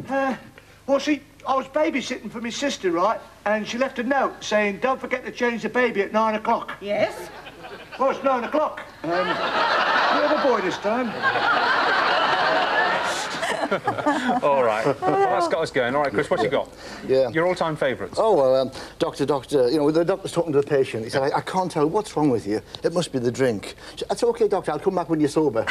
Well, see, I was babysitting for my sister, right? And she left a note saying, don't forget to change the baby at 9 o'clock. Yes? Well, it's 9 o'clock. You have a boy this time. All right. Well, that's got us going. All right, Chris, what you got? Yeah. Your all-time favourites? Oh, well, doctor, you know, the doctor's talking to the patient. He said, I can't tell what's wrong with you. It must be the drink. That's OK, doctor, I'll come back when you're sober.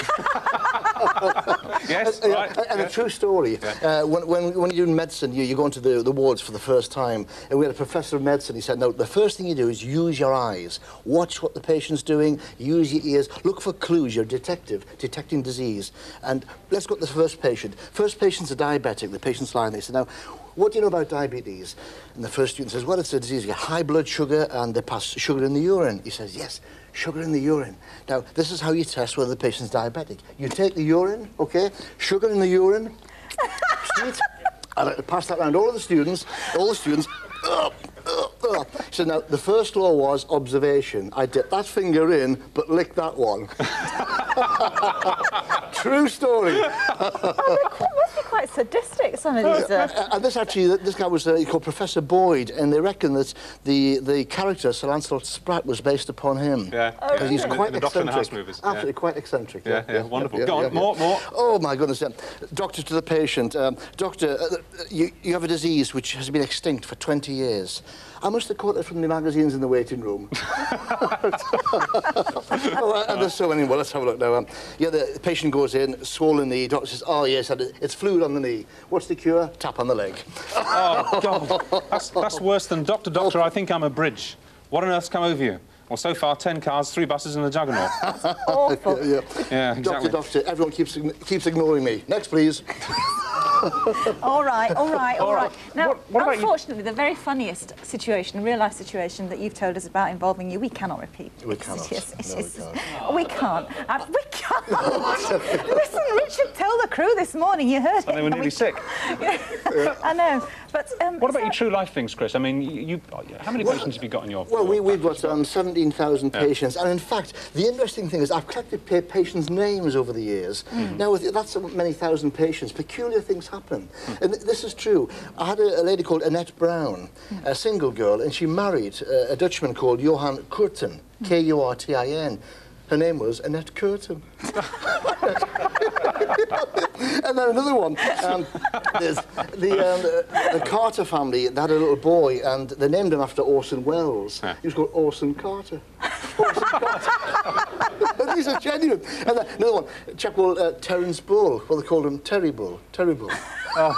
Yes, right. And a true story. Yeah. When you're in medicine, you go into the wards for the first time, and we had a professor of medicine. He said, no, the first thing you do is use your eyes. Watch what the patient's doing, use your ears, look for clues. You're a detective, detecting disease. And let's go to the first patient. First patient's a diabetic. The patient's lying there. He said, now, what do you know about diabetes? And the first student says, well, it's a disease. You get high blood sugar and they pass sugar in the urine. He says, yes, sugar in the urine. Now, this is how you test whether the patient's diabetic. You take the urine, OK, sugar in the urine, sweet, and pass that around all the students, So now, the first law was observation. I dip that finger in, but lick that one. True story. Must be quite sadistic, some of these. And this guy was called Professor Boyd, and they reckon that the character Sir Lancelot Spratt was based upon him. Yeah. Because he's quite the Doctor in the House eccentric. movies. Absolutely quite eccentric. Yeah, wonderful. Go on, more. Oh my goodness! Doctor to the patient. Doctor, you have a disease which has been extinct for 20 years. I must have caught it from the magazines in the waiting room. And there's so many. Well, let's have a look now. Yeah, the patient goes in, swollen knee. Doctor says, oh yes, it's fluid on the knee. What's the cure? Tap on the leg. Oh God, that's worse than Doctor. I think I'm a bridge. What on earth's come over you? Well, so far, 10 cars, 3 buses and a juggernaut. Awful. Yeah, exactly. Doctor, everyone keeps ignoring me. Next, please. All right. Now, what unfortunately, the very funniest situation, real-life situation that you've told us about involving you, we cannot repeat. We cannot. We can't. We can't. Listen, Richard told the crew this morning, you heard it. And they were nearly sick. I know, but... what about your true-life things, Chris? I mean, how many patients have you got in your... Well, we've got 17,000 patients, and in fact, the interesting thing is I've collected patients' names over the years. Now, with that's many thousand patients, peculiar things happen. And this is true. I had a lady called Annette Brown, a single girl, and she married a Dutchman called Johan Curtin, K-U-R-T-I-N. Her name was Annette Curtin. And then another one. There's the Carter family. They had a little boy, and they named him after Orson Welles. He was called Orson Carter. Orson Carter. And these are genuine. And then another one, a chap called Terence Bull. Well, they called him Terry Bull. Terry Bull. Oh,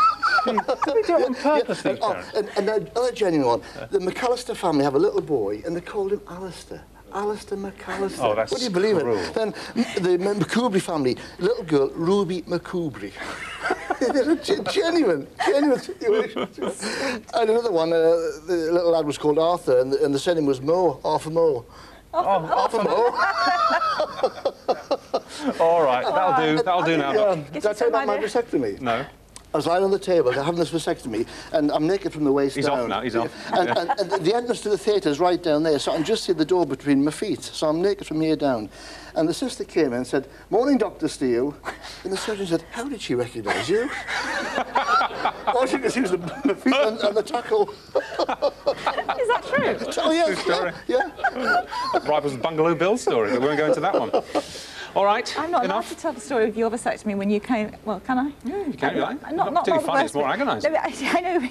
did we do it on purpose, these and another genuine one. The McAllister family have a little boy, and they called him Alistair. Alistair McAllister. Oh, that's Would you believe cruel. it? Then the McCoubry family, little girl, Ruby McCoubry. genuine situations. And another one, the little lad was called Arthur, and the surname was Moe, Arthur Moe. Arthur Moe. All right, that'll do now. Did I tell you about my vasectomy? No. I was lying on the table, having this vasectomy, and I'm naked from the waist down. He's off now, he's off. And the entrance to the theatre is right down there, so I can just see the door between my feet, so I'm naked from here down. And the sister came in and said, morning, Dr. Steele. And the surgeon said, how did she recognise you? All she could see was the feet and the tackle. Is that true? Oh, yeah. True story. Yeah. Rivals Bungalow Bill story, but we won't go into that one. All right, I'm not allowed enough. to tell the story of your vasectomy when you came... Well, can I? Yeah, you can, you like. Not particularly the funny, it's worst more bit. agonising. No, I know.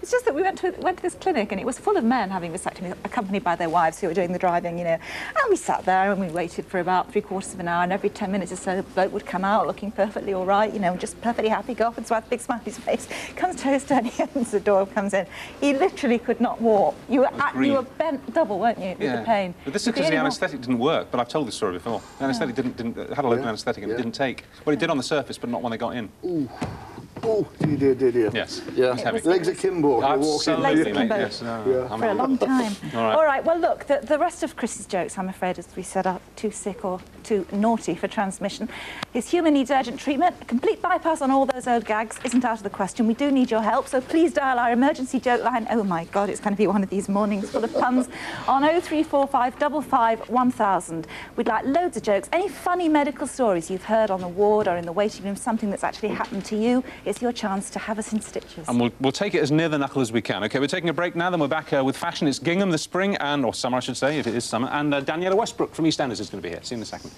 It's just that we went to this clinic and it was full of men having vasectomy, accompanied by their wives who were doing the driving, you know. And we sat there and we waited for about 3/4 of an hour, and every 10 minutes or so, a bloke would come out looking perfectly all right, you know, just perfectly happy, go off and swat a big smile on his face. Comes toes down, he opens the door, comes in. He literally could not walk. You were bent double, weren't you, with the pain? But this is because the anaesthetic didn't work, but I've told this story before. The anaesthetic had a local anaesthetic and it didn't take. Well, it did on the surface, but not when they got in. Ooh. Oh, dear. Yes. Yeah. It's heavy. Legs akimbo. Absolutely, mate. Kimbo. Yes. For a long time. All right, well, look, the rest of Chris's jokes, I'm afraid, as we said, are too sick or too naughty for transmission. His humour needs urgent treatment. A complete bypass on all those old gags isn't out of the question. We do need your help, so please dial our emergency joke line. Oh, my God, it's going to be one of these mornings full of puns. On 0345 55 1000. We'd like loads of jokes. Any funny medical stories you've heard on the ward or in the waiting room, something that's actually happened to you. It's is your chance to have us in stitches. And we'll take it as near the knuckle as we can. OK, we're taking a break now, then we're back with fashion. It's Gingham, the spring, or summer, I should say, if it is summer, and Daniela Westbrook from EastEnders is going to be here. See you in a second.